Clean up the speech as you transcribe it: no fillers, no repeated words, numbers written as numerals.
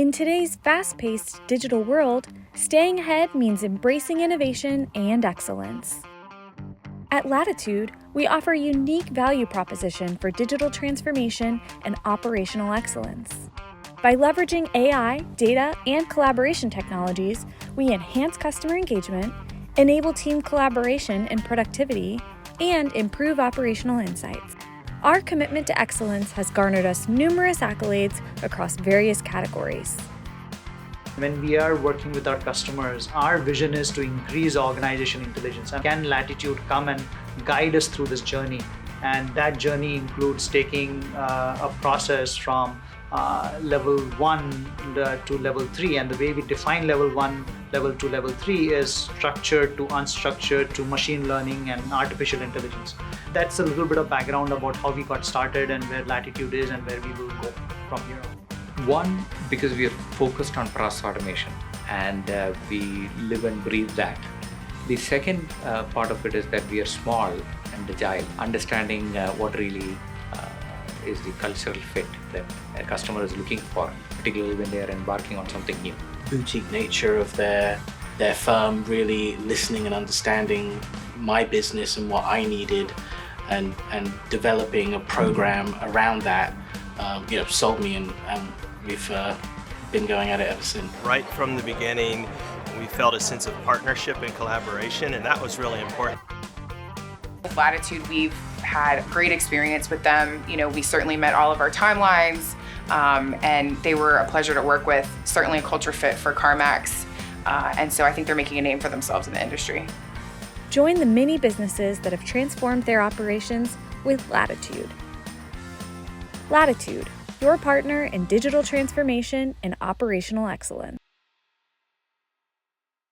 In today's fast-paced digital world, staying ahead means embracing innovation and excellence. At Lateetud, we offer a unique value proposition for digital transformation and operational excellence. By leveraging AI, data, and collaboration technologies, we enhance customer engagement, enable team collaboration and productivity, and improve operational insights. Our commitment to excellence has garnered us numerous accolades across various categories. When we are working with our customers, our vision is to increase organization intelligence. And can Lateetud come and guide us through this journey? And that journey includes taking a process from level 1 to level 3. And the way we define level 1, level 2, level 3 is structured to unstructured to machine learning and artificial intelligence. That's a little bit of background about how we got started and where Lateetud is and where we will go from here on. One, because we are focused on process automation and we live and breathe that. The second part of it is that we are small and agile, understanding what really is the cultural fit that a customer is looking for, particularly when they are embarking on something new. Boutique nature of their firm, really listening and understanding my business and what I needed, and developing a program around that, sold me, and we've been going at it ever since. Right from the beginning, we felt a sense of partnership and collaboration, and that was really important. With Lateetud, we've had great experience with them. We certainly met all of our timelines, and they were a pleasure to work with, certainly a culture fit for CarMax, and so I think they're making a name for themselves in the industry. Join the many businesses that have transformed their operations with Lateetud. Lateetud, your partner in digital transformation and operational excellence.